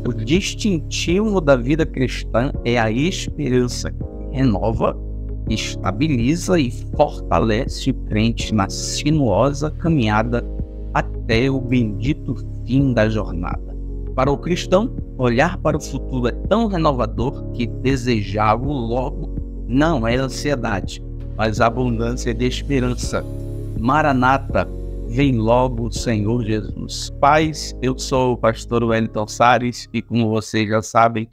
O distintivo da vida cristã é a esperança que renova, estabiliza e fortalece o crente na sinuosa caminhada até o bendito fim da jornada. Para o cristão, olhar para o futuro é tão renovador que desejá-lo logo não é ansiedade, mas abundância de esperança. Maranata, vem logo o Senhor Jesus. Paz, eu sou o pastor Wellington Sares e, como vocês já sabem,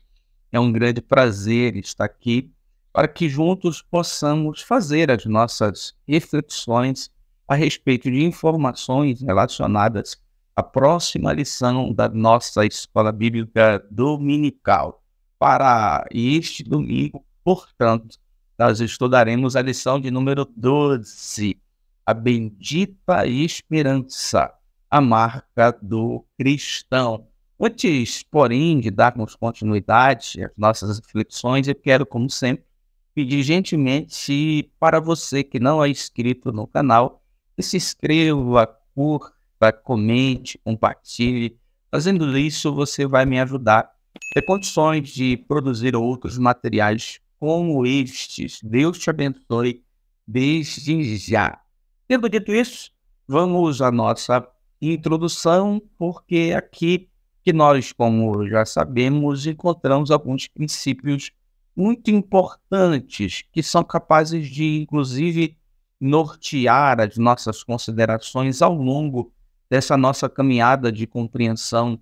é um grande prazer estar aqui para que juntos possamos fazer as nossas reflexões a respeito de informações relacionadas à próxima lição da nossa Escola Bíblica Dominical. Para este domingo, portanto, nós estudaremos a lição de número 12, a bendita esperança, a marca do cristão. Antes, porém, de darmos continuidade às nossas reflexões, eu quero, como sempre, pedir gentilmente para você que não é inscrito no canal, que se inscreva, curta, comente, compartilhe. Fazendo isso, você vai me ajudar a ter condições de produzir outros materiais como estes. Deus te abençoe desde já. Tendo dito isso, vamos à nossa introdução, porque aqui que nós, como já sabemos, encontramos alguns princípios muito importantes que são capazes de, inclusive, nortear as nossas considerações ao longo dessa nossa caminhada de compreensão,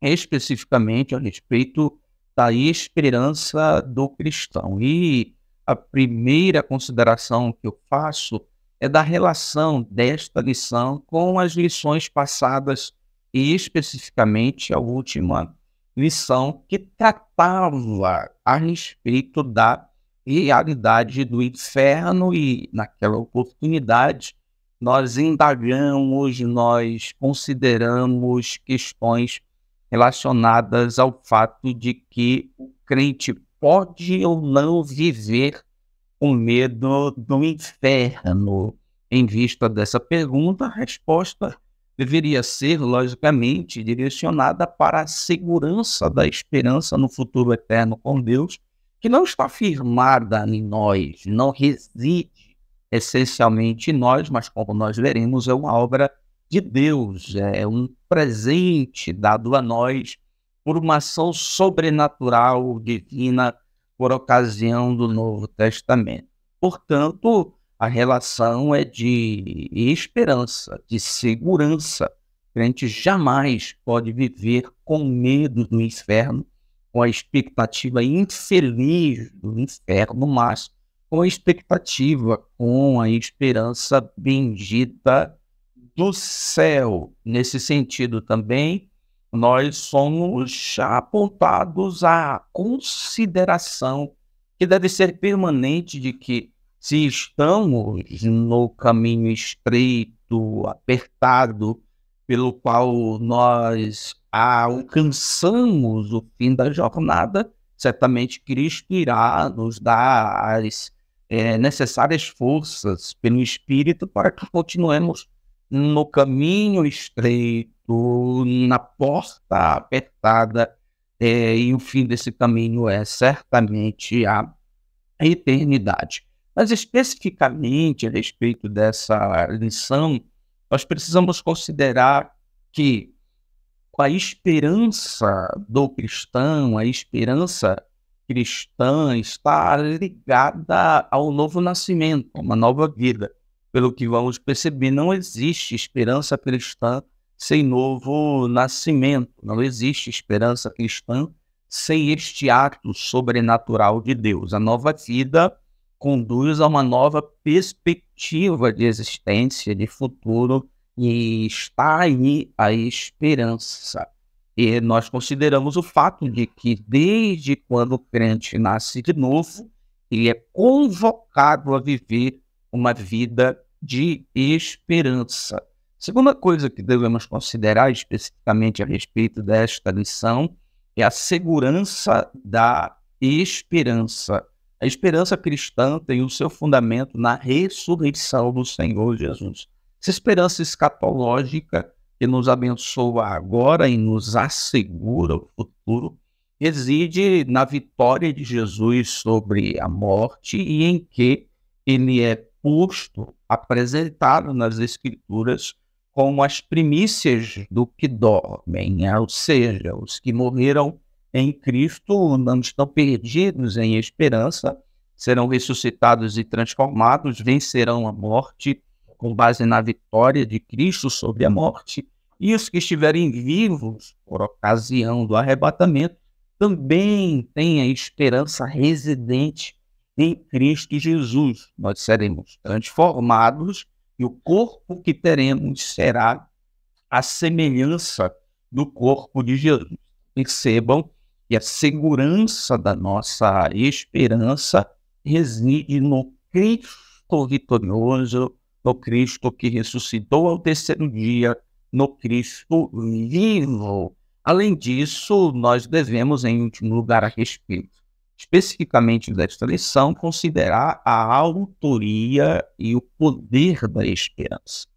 especificamente a respeito da esperança do cristão. E a primeira consideração que eu faço é da relação desta lição com as lições passadas e especificamente a última lição que tratava a respeito da realidade do inferno e naquela oportunidade nós indagamos, nós consideramos questões relacionadas ao fato de que o crente pode ou não viver com medo do inferno. Em vista dessa pergunta, a resposta deveria ser, logicamente, direcionada para a segurança da esperança no futuro eterno com Deus, que não está firmada em nós, não reside essencialmente em nós, mas, como nós veremos, é uma obra de Deus, é um presente dado a nós por uma ação sobrenatural, divina, por ocasião do Novo Testamento. Portanto, a relação é de esperança, de segurança. O crente jamais pode viver com medo do inferno, com a expectativa infeliz do inferno, mas com a expectativa, com a esperança bendita do céu. Nesse sentido também, nós somos apontados à consideração que deve ser permanente de que, se estamos no caminho estreito, apertado, pelo qual nós alcançamos o fim da jornada, certamente Cristo irá nos dar as necessárias forças pelo Espírito para que continuemos no caminho estreito, na porta apertada, e o fim desse caminho é certamente a eternidade. Mas especificamente a respeito dessa lição, nós precisamos considerar que a esperança do cristão, a esperança cristã está ligada ao novo nascimento, a uma nova vida. Pelo que vamos perceber, não existe esperança cristã sem novo nascimento, não existe esperança cristã sem este ato sobrenatural de Deus. A nova vida conduz a uma nova perspectiva de existência, de futuro, e está aí a esperança. E nós consideramos o fato de que, desde quando o crente nasce de novo, ele é convocado a viver uma vida de esperança. Segunda coisa que devemos considerar especificamente a respeito desta lição é a segurança da esperança. A esperança cristã tem o seu fundamento na ressurreição do Senhor Jesus. Essa esperança escatológica que nos abençoa agora e nos assegura o futuro, reside na vitória de Jesus sobre a morte e em que ele é posto, apresentado nas Escrituras como as primícias do que dormem, ou seja, os que morreram em Cristo não estão perdidos em esperança, serão ressuscitados e transformados, vencerão a morte com base na vitória de Cristo sobre a morte, e os que estiverem vivos por ocasião do arrebatamento também têm a esperança residente em Cristo Jesus. Nós seremos transformados e o corpo que teremos será a semelhança do corpo de Jesus. Percebam que a segurança da nossa esperança reside no Cristo vitorioso, no Cristo que ressuscitou ao terceiro dia, no Cristo vivo. Além disso, nós devemos, em último lugar, a respeito especificamente desta lição, considerar a autoria e o poder da esperança.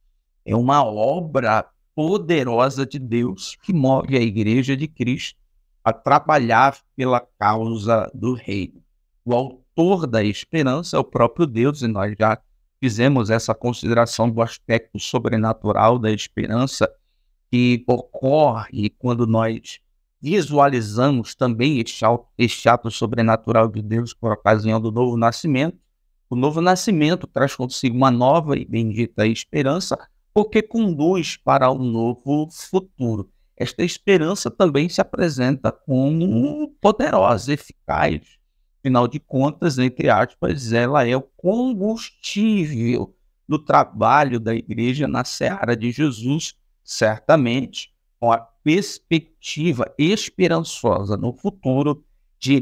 É uma obra poderosa de Deus que move a Igreja de Cristo a trabalhar pela causa do reino. O autor da esperança é o próprio Deus, e nós já fizemos essa consideração do aspecto sobrenatural da esperança que ocorre quando nós visualizamos também este ato sobrenatural de Deus por ocasião do novo nascimento. O novo nascimento traz consigo uma nova e bendita esperança, porque conduz para um novo futuro. Esta esperança também se apresenta como poderosa, eficaz. Afinal de contas, entre aspas, ela é o combustível do trabalho da igreja na seara de Jesus, certamente com a perspectiva esperançosa no futuro de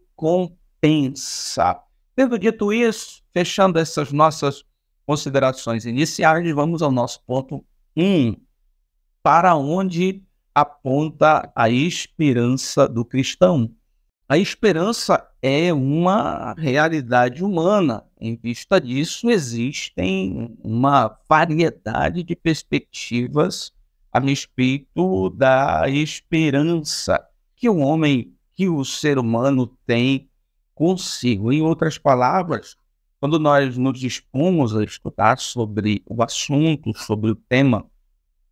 recompensa. Tendo dito isso, fechando essas nossas considerações iniciais, vamos ao nosso ponto 1. Para onde aponta a esperança do cristão? A esperança é uma realidade humana. Em vista disso, existem uma variedade de perspectivas a respeito da esperança que o homem, que o ser humano tem consigo. Em outras palavras, quando nós nos dispomos a estudar sobre o assunto, sobre o tema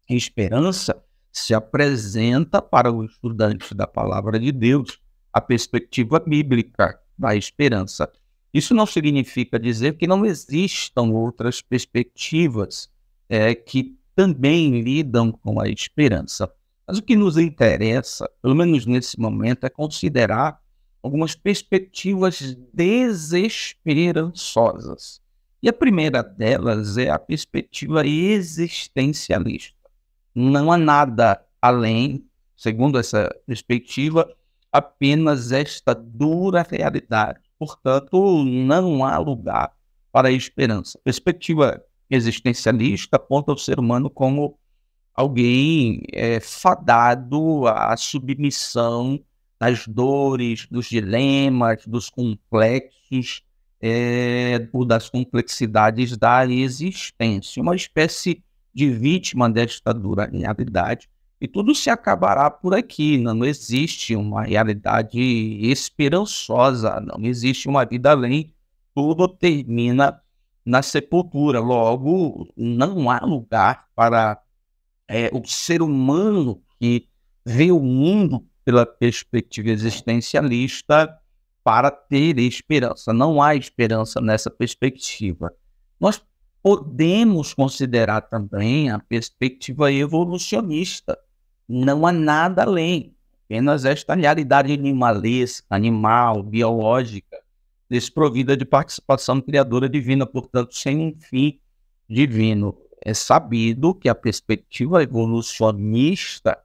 esperança, se apresenta para o estudante da palavra de Deus a perspectiva bíblica da esperança. Isso não significa dizer que não existam outras perspectivas que também lidam com a esperança. Mas o que nos interessa, pelo menos nesse momento, é considerar algumas perspectivas desesperançosas. E a primeira delas é a perspectiva existencialista. Não há nada além, segundo essa perspectiva, apenas esta dura realidade. Portanto, não há lugar para a esperança. A perspectiva existencialista aponta o ser humano como alguém fadado à submissão das dores, dos dilemas, dos complexos, ou das complexidades da existência. Uma espécie de vítima desta dura realidade. E tudo se acabará por aqui. Não existe uma realidade esperançosa, não existe uma vida além. Tudo termina na sepultura. Logo, não há lugar para o ser humano que vê o mundo pela perspectiva existencialista para ter esperança. Não há esperança nessa perspectiva. Nós podemos considerar também a perspectiva evolucionista. Não há nada além, apenas esta realidade animalesca, animal, biológica, desprovida de participação criadora divina, portanto, sem um fim divino. É sabido que a perspectiva evolucionista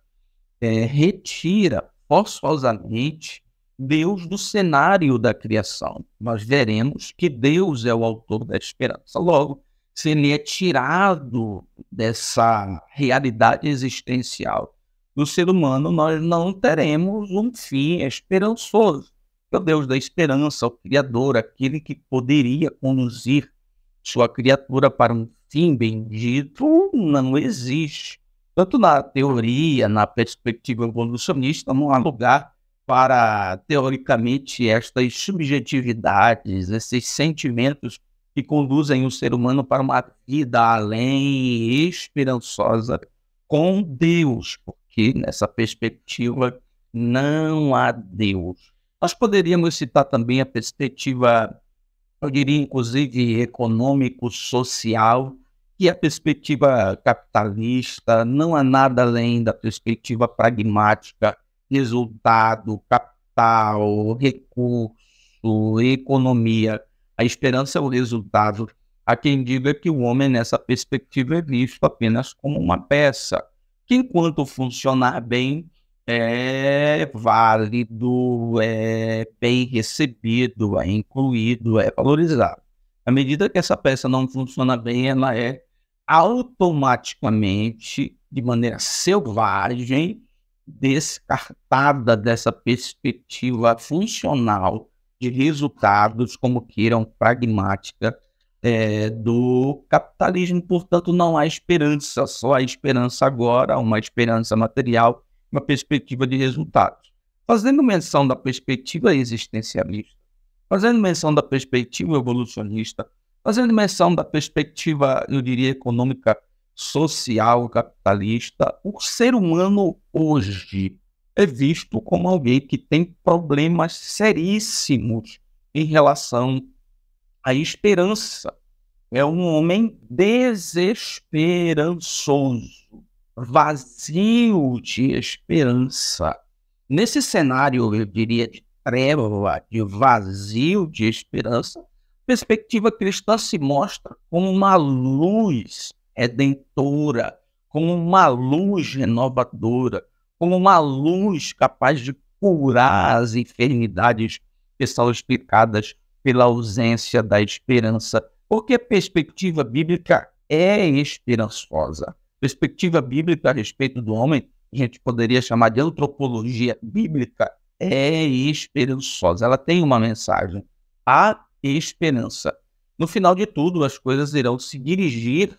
retira forçosamente Deus do cenário da criação. Nós veremos que Deus é o autor da esperança. Logo, se ele é tirado dessa realidade existencial do ser humano, nós não teremos um fim esperançoso. O Deus da esperança, o Criador, aquele que poderia conduzir sua criatura para um fim bendito, não existe. Portanto, na teoria, na perspectiva evolucionista, não há lugar para, teoricamente, estas subjetividades, esses sentimentos que conduzem o ser humano para uma vida além esperançosa com Deus, porque nessa perspectiva não há Deus. Nós poderíamos citar também a perspectiva, eu diria, inclusive, econômico-social, que é a perspectiva capitalista. Não há nada além da perspectiva pragmática, resultado, capital, recurso, economia. A esperança é o resultado. Há quem diga que o homem, nessa perspectiva, é visto apenas como uma peça, que enquanto funcionar bem, é válido, é bem recebido, é incluído, é valorizado. À medida que essa peça não funciona bem, ela é automaticamente, de maneira selvagem, descartada dessa perspectiva funcional de resultados, como queiram, pragmática, do capitalismo. Portanto, não há esperança, só há esperança agora, uma esperança material, uma perspectiva de resultados. Fazendo menção da perspectiva existencialista, fazendo menção da perspectiva evolucionista, fazendo menção da perspectiva, eu diria, econômica, social, capitalista, o ser humano hoje é visto como alguém que tem problemas seríssimos em relação à esperança. É um homem desesperançoso, vazio de esperança. Nesse cenário, eu diria, de treva, de vazio de esperança, a perspectiva cristã se mostra como uma luz redentora, como uma luz renovadora, como uma luz capaz de curar as enfermidades que são explicadas pela ausência da esperança. Porque a perspectiva bíblica é esperançosa. A perspectiva bíblica a respeito do homem, a gente poderia chamar de antropologia bíblica, é esperançosa. Ela tem uma mensagem, a esperança. No final de tudo, as coisas irão se dirigir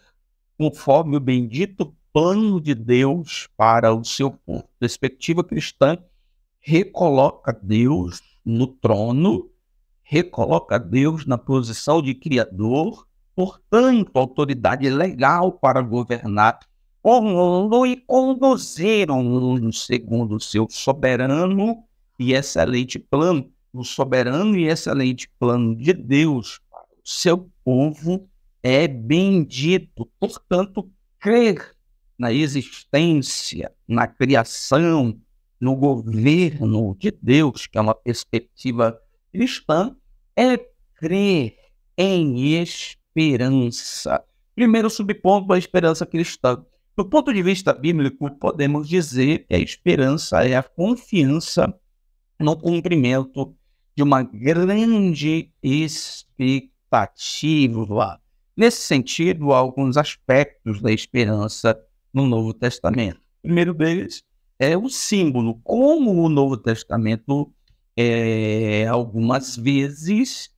conforme o bendito plano de Deus para o seu povo. A perspectiva cristã recoloca Deus no trono, recoloca Deus na posição de Criador, portanto, autoridade legal para governar o mundo e conduzir o mundo segundo o seu soberano e excelente plano. O soberano e excelente plano de Deus para o seu povo é bendito. Portanto, crer na existência, na criação, no governo de Deus, que é uma perspectiva cristã, é crer em esperança. Primeiro subponto, a esperança cristã. Do ponto de vista bíblico, podemos dizer que a esperança é a confiança no cumprimento de uma grande expectativa. Nesse sentido, há alguns aspectos da esperança no Novo Testamento. O primeiro deles é o símbolo. Como o Novo Testamento, algumas vezes,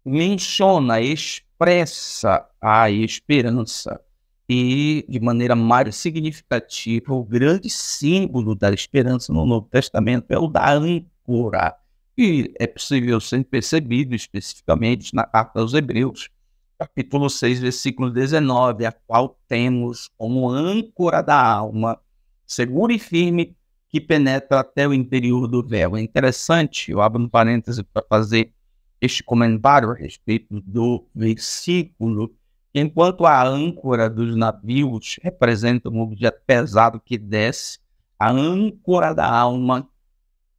menciona, expressa a esperança. E, de maneira mais significativa, o grande símbolo da esperança no Novo Testamento é o da âncora, que é possível ser percebido especificamente na carta aos Hebreus, capítulo 6, versículo 19, a qual temos como âncora da alma, segura e firme, que penetra até o interior do véu. É interessante, eu abro um parêntese para fazer este comentário a respeito do versículo. Enquanto a âncora dos navios representa um objeto pesado que desce, a âncora da alma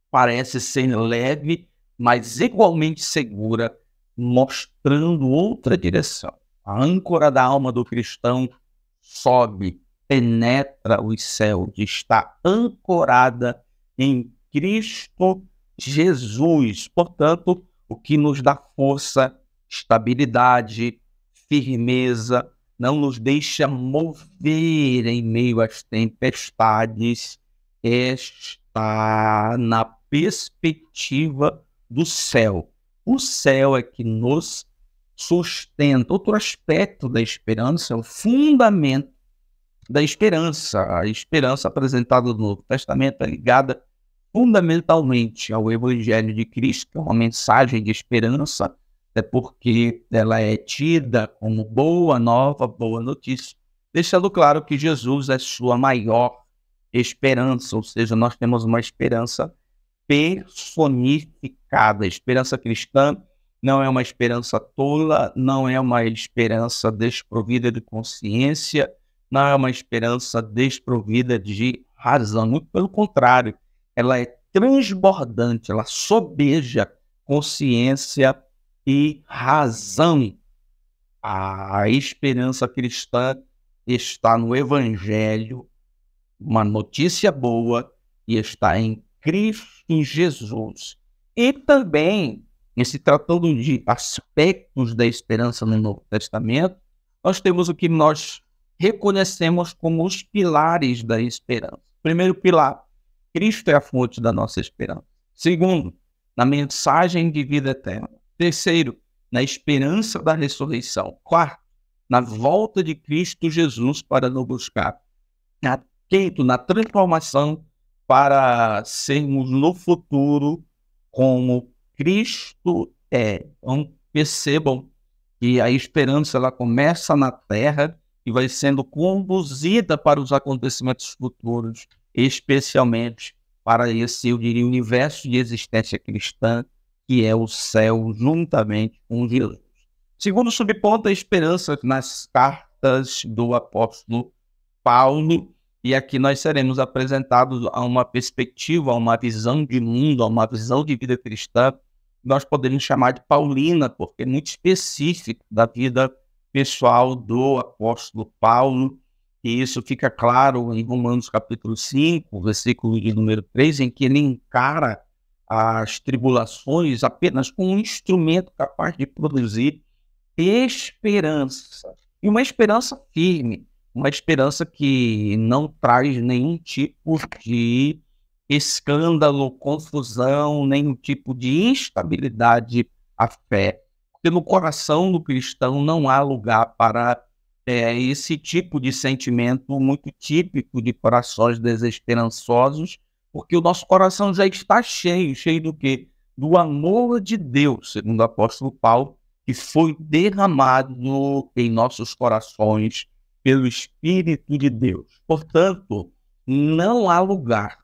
parece ser leve, mas igualmente segura, mostrando outra direção. A âncora da alma do cristão sobe, penetra os céus, está ancorada em Cristo Jesus. Portanto, o que nos dá força, estabilidade, firmeza, não nos deixa mover em meio às tempestades, está na perspectiva do céu. O céu é que nos sustenta. Outro aspecto da esperança é o fundamento da esperança. A esperança apresentada no Novo Testamento é ligada fundamentalmente ao Evangelho de Cristo, que é uma mensagem de esperança, é porque ela é tida como boa nova, boa notícia, deixando claro que Jesus é sua maior esperança, ou seja, nós temos uma esperança personificada. A esperança cristã não é uma esperança tola, não é uma esperança desprovida de consciência, não é uma esperança desprovida de razão. Muito pelo contrário, ela é transbordante, ela sobeja consciência e razão. A esperança cristã está no Evangelho, uma notícia boa, e está em Cristo Jesus. E também, em se tratando de aspectos da esperança no Novo Testamento, nós temos o que nós reconhecemos como os pilares da esperança. Primeiro pilar, Cristo é a fonte da nossa esperança. Segundo, na mensagem de vida eterna. Terceiro, na esperança da ressurreição. Quarto, na volta de Cristo Jesus para nos buscar. Quinto, na transformação para sermos no futuro como Cristo é. Então, percebam que a esperança ela começa na terra e vai sendo conduzida para os acontecimentos futuros, especialmente para esse, eu diria, universo de existência cristã, que é o céu juntamente com Jesus. Segundo subponto, a esperança nas cartas do apóstolo Paulo, e aqui nós seremos apresentados a uma perspectiva, a uma visão de mundo, a uma visão de vida cristã, nós podemos chamar de paulina, porque é muito específico da vida pessoal do apóstolo Paulo, e isso fica claro em Romanos capítulo 5, versículo de número 3, em que ele encara as tribulações apenas como um instrumento capaz de produzir esperança, e uma esperança firme, uma esperança que não traz nenhum tipo de escândalo, confusão, nenhum tipo de instabilidade à fé. Porque no coração do cristão não há lugar para esse tipo de sentimento muito típico de corações desesperançosos, porque o nosso coração já está cheio do quê? Do amor de Deus, segundo o apóstolo Paulo, que foi derramado em nossos corações pelo Espírito de Deus. Portanto, não há lugar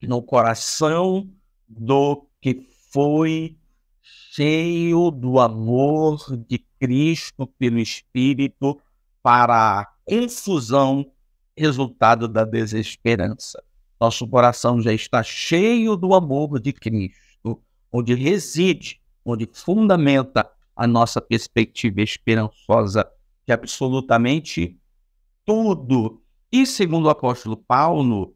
no coração do que foi cheio do amor de Cristo pelo Espírito para a confusão resultado da desesperança. Nosso coração já está cheio do amor de Cristo, onde reside, onde fundamenta a nossa perspectiva esperançosa de absolutamente tudo. E segundo o apóstolo Paulo,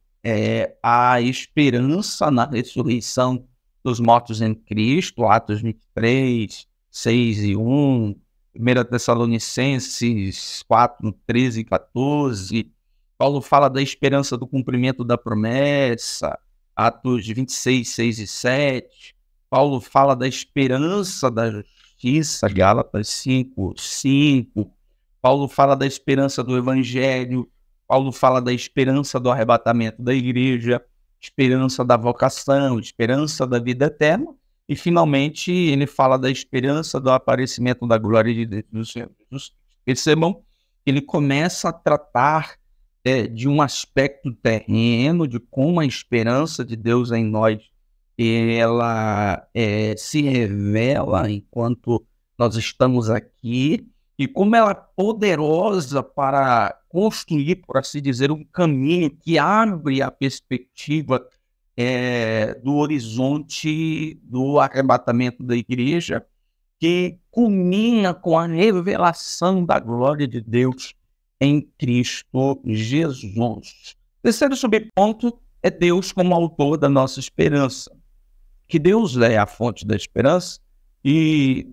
a esperança na ressurreição dos mortos em Cristo, Atos 23, 6 e 1, 1 Tessalonicenses 4, 13 e 14, Paulo fala da esperança do cumprimento da promessa, Atos 26, 6 e 7, Paulo fala da esperança da justiça, Gálatas 5, 5, Paulo fala da esperança do Evangelho, Paulo fala da esperança do arrebatamento da igreja, esperança da vocação, esperança da vida eterna, e finalmente ele fala da esperança do aparecimento da glória de Deus do Senhor Jesus. Percebam que ele começa a tratar de um aspecto terreno, de como a esperança de Deus em nós ela se revela enquanto nós estamos aqui, e como ela é poderosa para construir, por assim dizer, um caminho que abre a perspectiva do horizonte do arrebatamento da igreja, que culmina com a revelação da glória de Deus em Cristo Jesus. Terceiro subponto é Deus como autor da nossa esperança. Que Deus é a fonte da esperança e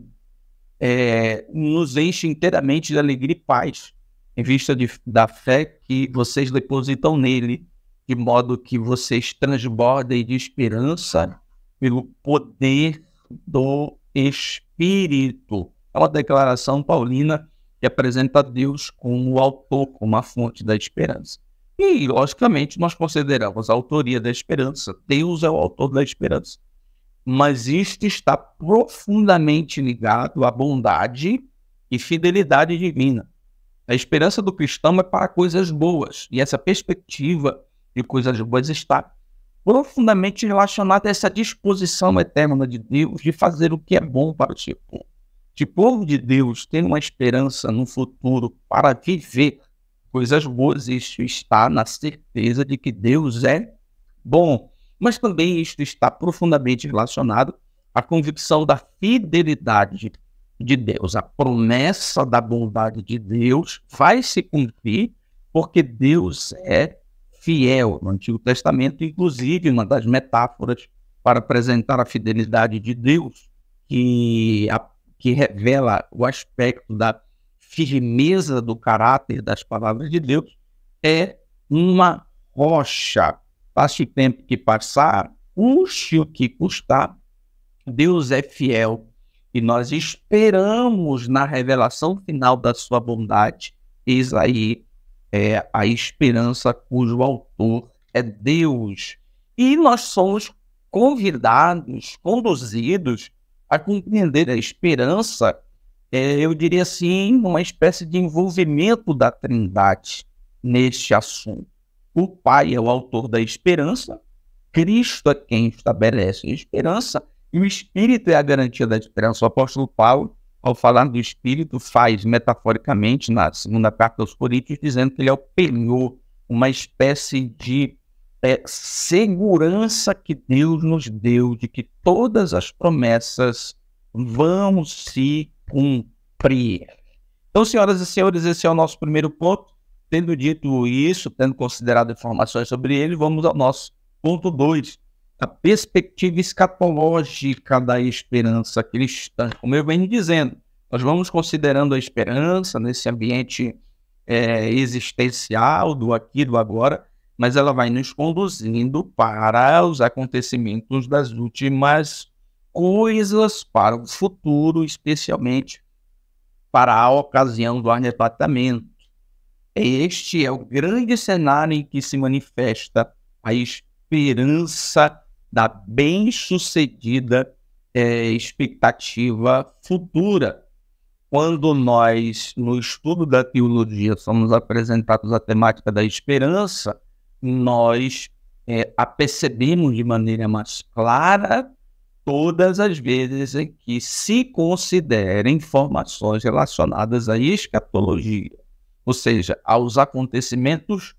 nos enche inteiramente de alegria e paz, em vista da fé que vocês depositam nele, de modo que vocês transbordem de esperança pelo poder do Espírito. É uma declaração paulina que apresenta Deus como o autor, como a fonte da esperança. E, logicamente, nós consideramos a autoria da esperança. Deus é o autor da esperança. Mas isto está profundamente ligado à bondade e fidelidade divina. A esperança do cristão é para coisas boas, e essa perspectiva de coisas boas está profundamente relacionada a essa disposição eterna de Deus de fazer o que é bom para o seu povo. De povo de Deus ter uma esperança no futuro para viver coisas boas, isso está na certeza de que Deus é bom. Mas também isto está profundamente relacionado à convicção da fidelidade de Deus. A promessa da bondade de Deus vai se cumprir porque Deus é fiel. No Antigo Testamento, inclusive, uma das metáforas para apresentar a fidelidade de Deus, que revela o aspecto da firmeza do caráter das palavras de Deus, é uma rocha. Passe o tempo que passar, custe o que custar, Deus é fiel e nós esperamos na revelação final da sua bondade. Eis aí a esperança cujo autor é Deus. E nós somos convidados, conduzidos a compreender a esperança, eu diria assim, uma espécie de envolvimento da Trindade neste assunto. O Pai é o autor da esperança, Cristo é quem estabelece a esperança, e o Espírito é a garantia da esperança. O apóstolo Paulo, ao falar do Espírito, faz metaforicamente na segunda carta aos Coríntios, dizendo que ele é o penhor, uma espécie de segurança que Deus nos deu de que todas as promessas vão se cumprir. Então, senhoras e senhores, esse é o nosso primeiro ponto. Tendo dito isso, tendo considerado informações sobre ele, vamos ao nosso ponto 2, a perspectiva escatológica da esperança cristã. Como eu venho dizendo, nós vamos considerando a esperança nesse ambiente existencial do aqui e do agora, mas ela vai nos conduzindo para os acontecimentos das últimas coisas, para o futuro, especialmente para a ocasião do arrebatamento. Este é o grande cenário em que se manifesta a esperança da bem-sucedida expectativa futura. Quando nós, no estudo da teologia, somos apresentados à temática da esperança, nós a percebemos de maneira mais clara todas as vezes em que se consideram informações relacionadas à escatologia, ou seja, aos acontecimentos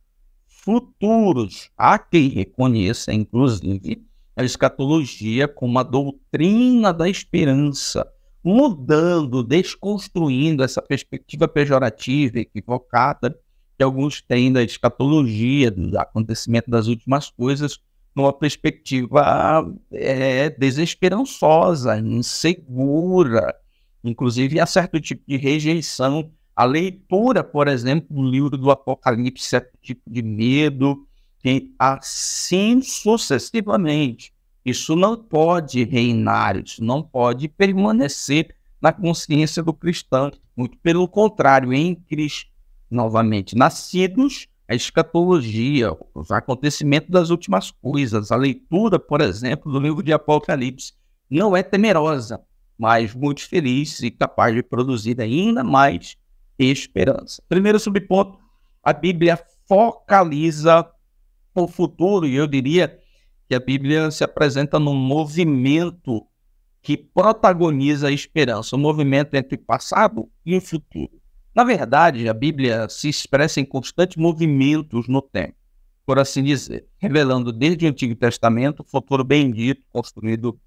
futuros. Há quem reconheça, inclusive, a escatologia como a doutrina da esperança, mudando, desconstruindo essa perspectiva pejorativa, equivocada, que alguns têm da escatologia, do acontecimento das últimas coisas, numa perspectiva desesperançosa, insegura. Inclusive, há certo tipo de rejeição. A leitura, por exemplo, do livro do Apocalipse, certo tipo de medo, e assim sucessivamente. Isso não pode reinar, isso não pode permanecer na consciência do cristão. Muito pelo contrário, em Cristo, novamente nascidos, a escatologia, os acontecimentos das últimas coisas, a leitura, por exemplo, do livro de Apocalipse, não é temerosa, mas muito feliz e capaz de produzir ainda mais esperança. Primeiro subponto, a Bíblia focaliza o futuro, e eu diria que a Bíblia se apresenta num movimento que protagoniza a esperança, um movimento entre passado e o futuro. Na verdade, a Bíblia se expressa em constantes movimentos no tempo, por assim dizer, revelando desde o Antigo Testamento o futuro bendito construído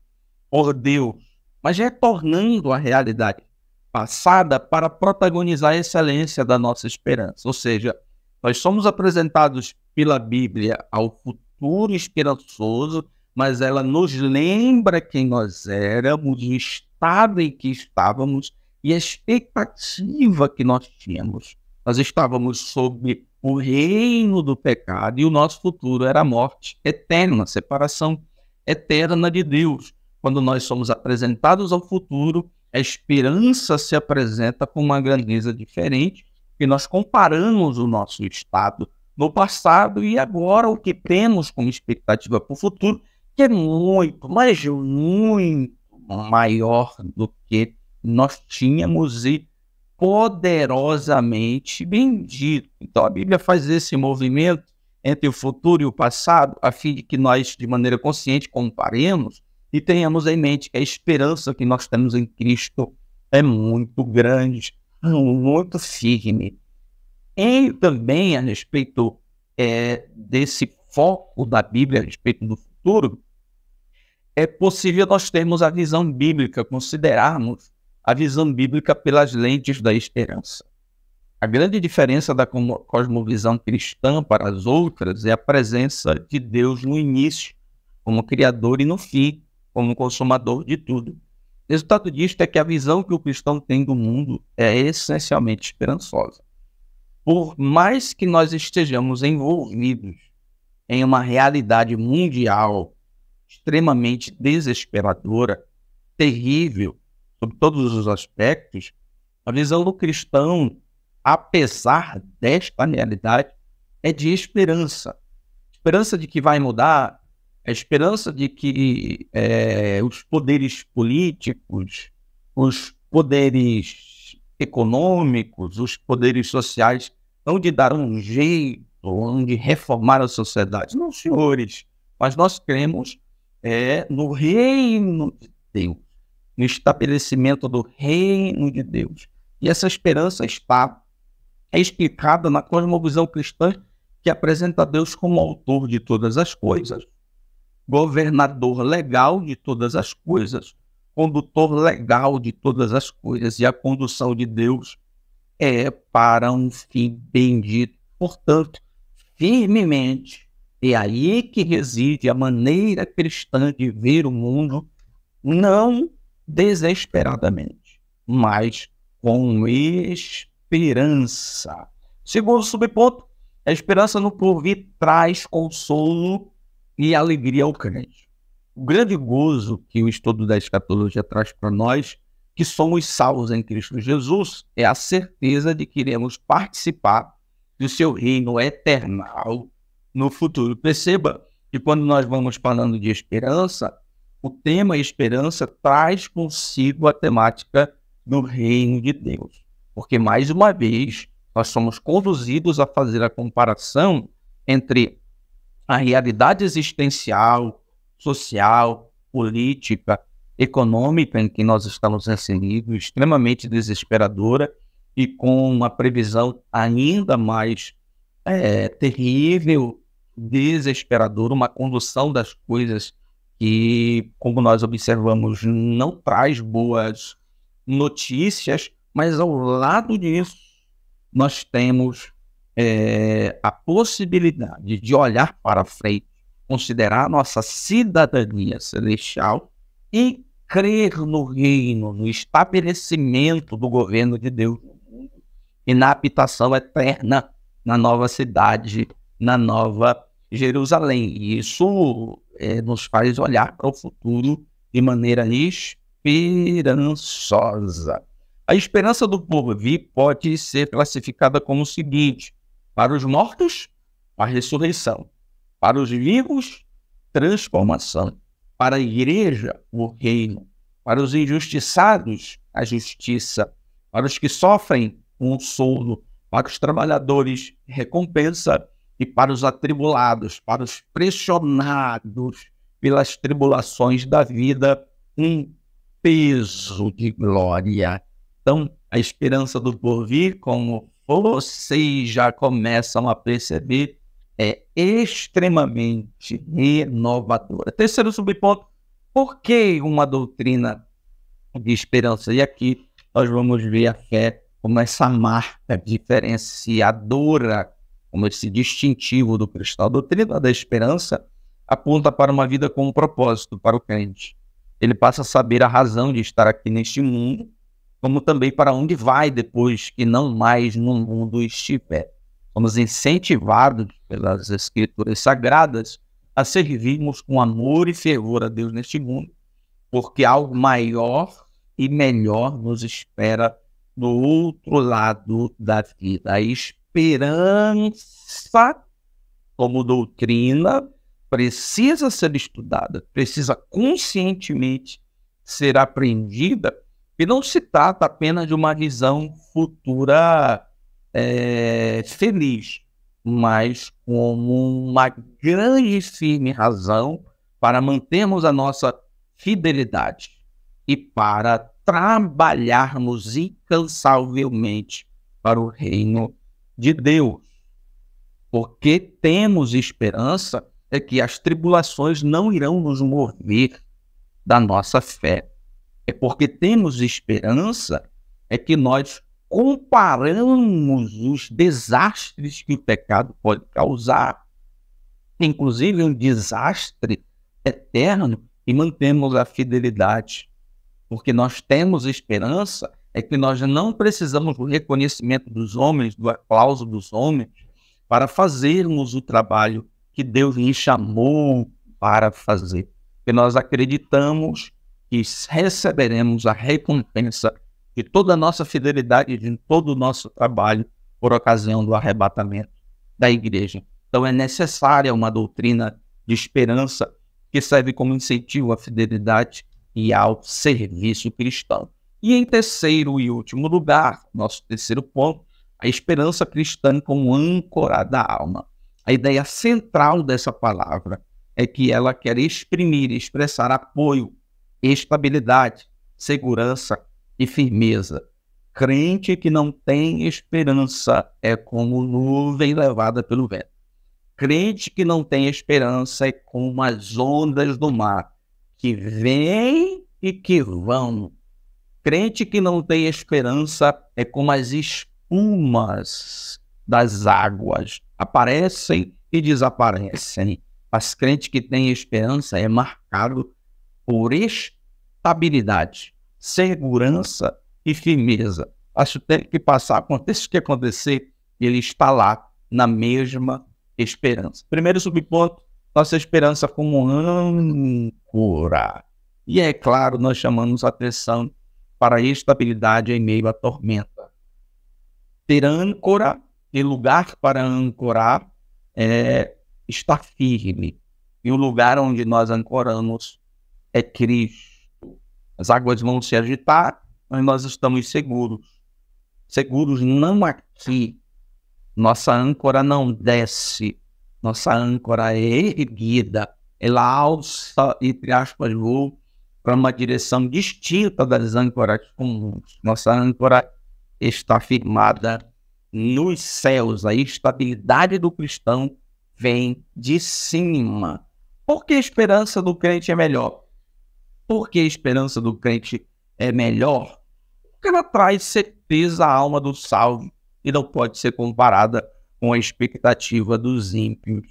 por Deus, mas retornando à realidade passada para protagonizar a excelência da nossa esperança. Ou seja, nós somos apresentados pela Bíblia ao futuro esperançoso, mas ela nos lembra quem nós éramos, o estado em que estávamos e a expectativa que nós tínhamos. Nós estávamos sob o reino do pecado e o nosso futuro era a morte eterna, a separação eterna de Deus. Quando nós somos apresentados ao futuro, A esperança se apresenta com uma grandeza diferente, e nós comparamos o nosso estado no passado e agora o que temos como expectativa para o futuro, que é muito, mas muito maior do que nós tínhamos e poderosamente bendito. Então a Bíblia faz esse movimento entre o futuro e o passado, a fim de que nós, de maneira consciente, comparemos e tenhamos em mente que a esperança que nós temos em Cristo é muito grande, muito firme. E também a respeito desse foco da Bíblia a respeito do futuro, é possível nós termos a visão bíblica, considerarmos a visão bíblica pelas lentes da esperança. A grande diferença da cosmovisão cristã para as outras é a presença de Deus no início, como Criador, e no fim, como consumador de tudo. O resultado disto é que a visão que o cristão tem do mundo é essencialmente esperançosa. Por mais que nós estejamos envolvidos em uma realidade mundial extremamente desesperadora, terrível, sob todos os aspectos, a visão do cristão, apesar desta realidade, é de esperança. Esperança de que vai mudar, a esperança de que os poderes políticos, os poderes econômicos, os poderes sociais hão de dar um jeito, hão de reformar a sociedade. Não, senhores, mas nós cremos no reino de Deus, no estabelecimento do reino de Deus. E essa esperança é explicada na cosmovisão cristã, que apresenta Deus como autor de todas as coisas, governador legal de todas as coisas, condutor legal de todas as coisas, e a condução de Deus é para um fim bendito. Portanto, firmemente, é aí que reside a maneira cristã de ver o mundo, não desesperadamente, mas com esperança. Segundo subponto, a esperança no porvir traz consolo e alegria ao crente. O grande gozo que o estudo da escatologia traz para nós, que somos salvos em Cristo Jesus, é a certeza de que iremos participar do seu reino eternal no futuro. Perceba que quando nós vamos falando de esperança, o tema esperança traz consigo a temática do reino de Deus. Porque, mais uma vez, nós somos conduzidos a fazer a comparação entre a realidade existencial, social, política, econômica em que nós estamos inseridos, extremamente desesperadora e com uma previsão ainda mais terrível, desesperadora, uma condução das coisas que, como nós observamos, não traz boas notícias, mas ao lado disso nós temos a possibilidade de olhar para frente, considerar nossa cidadania celestial e crer no reino, no estabelecimento do governo de Deus no mundo e na habitação eterna na nova cidade, na nova Jerusalém. E isso nos faz olhar para o futuro de maneira esperançosa. A esperança do porvir pode ser classificada como o seguinte: para os mortos, a ressurreição; para os vivos, transformação; para a igreja, o reino; para os injustiçados, a justiça; para os que sofrem, consolo; para os trabalhadores, recompensa; e para os atribulados, para os pressionados pelas tribulações da vida, um peso de glória. Então, a esperança do porvir, como vocês já começam a perceber, é extremamente renovadora. Terceiro subponto: por que uma doutrina de esperança? E aqui nós vamos ver a fé como essa marca diferenciadora, como esse distintivo do cristão. A doutrina da esperança aponta para uma vida com um propósito para o crente. Ele passa a saber a razão de estar aqui neste mundo, como também para onde vai depois que não mais no mundo estiver. Somos incentivados pelas Escrituras Sagradas a servirmos com amor e fervor a Deus neste mundo, porque algo maior e melhor nos espera do outro lado da vida. A esperança, como doutrina, precisa ser estudada, precisa conscientemente ser aprendida, e não se trata apenas de uma visão futura feliz, mas como uma grande e firme razão para mantermos a nossa fidelidade e para trabalharmos incansavelmente para o reino de Deus. Porque temos esperança é que as tribulações não irão nos mover da nossa fé. É porque temos esperança é que nós comparamos os desastres que o pecado pode causar, inclusive um desastre eterno, e mantemos a fidelidade. Porque nós temos esperança é que nós não precisamos do reconhecimento dos homens, do aplauso dos homens, para fazermos o trabalho que Deus nos chamou para fazer. Porque nós acreditamos que receberemos a recompensa de toda a nossa fidelidade, de todo o nosso trabalho, por ocasião do arrebatamento da igreja. Então é necessária uma doutrina de esperança que serve como incentivo à fidelidade e ao serviço cristão. E em terceiro e último lugar, nosso terceiro ponto, a esperança cristã como âncora da alma. A ideia central dessa palavra é que ela quer exprimir e expressar apoio, estabilidade, segurança e firmeza. Crente que não tem esperança é como nuvem levada pelo vento. Crente que não tem esperança é como as ondas do mar, que vêm e que vão. Crente que não tem esperança é como as espumas das águas, aparecem e desaparecem. Mas crente que tem esperança é marcado por estabilidade, segurança e firmeza. Acho que tem que passar, aconteça o que acontecer, ele está lá na mesma esperança. Primeiro subponto, nossa esperança como âncora. E é claro, nós chamamos a atenção para a estabilidade em meio à tormenta. Ter âncora e lugar para ancorar é estar firme. E o lugar onde nós ancoramos é Cristo. As águas vão se agitar, mas nós estamos seguros. Seguros não aqui. Nossa âncora não desce. Nossa âncora é erguida. Ela alça, entre aspas, voo para uma direção distinta das âncoras comuns. Nossa âncora está firmada nos céus. A estabilidade do cristão vem de cima. Por que a esperança do crente é melhor? Por que a esperança do crente é melhor? Porque ela traz certeza à alma do salvo e não pode ser comparada com a expectativa dos ímpios.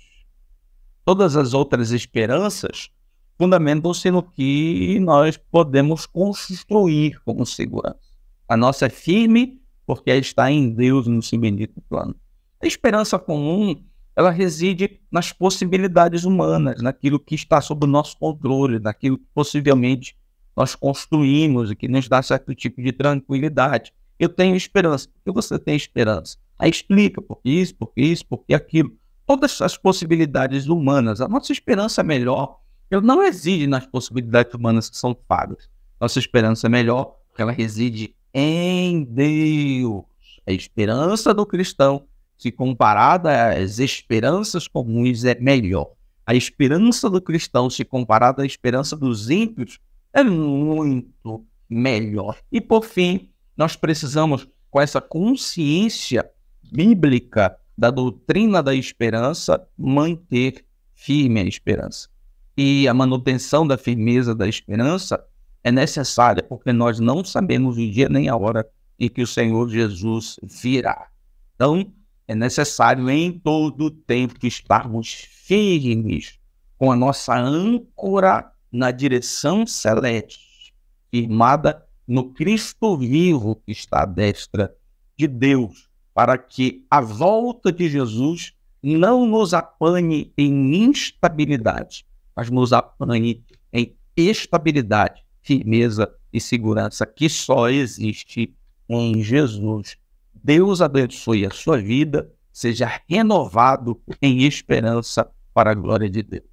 Todas as outras esperanças fundamentam-se no que nós podemos construir como segurança. A nossa é firme porque está em Deus no seu bendito plano. A esperança comum, ela reside nas possibilidades humanas, naquilo que está sob o nosso controle, naquilo que possivelmente nós construímos e que nos dá certo tipo de tranquilidade. Eu tenho esperança. Por que você tem esperança? Aí explica por isso, por aquilo. Todas as possibilidades humanas. A nossa esperança é melhor. Ela não reside nas possibilidades humanas que são pagas. Nossa esperança é melhor porque ela reside em Deus. A esperança do cristão, se comparada às esperanças comuns, é melhor. A esperança do cristão, se comparada à esperança dos ímpios, é muito melhor. E, por fim, nós precisamos, com essa consciência bíblica da doutrina da esperança, manter firme a esperança. E a manutenção da firmeza da esperança é necessária porque nós não sabemos o dia nem a hora em que o Senhor Jesus virá. Então, é necessário em todo o tempo estarmos firmes com a nossa âncora na direção celeste, firmada no Cristo vivo que está à destra de Deus, para que a volta de Jesus não nos apanhe em instabilidade, mas nos apanhe em estabilidade, firmeza e segurança que só existe em Jesus. Deus abençoe a sua vida, seja renovado em esperança para a glória de Deus.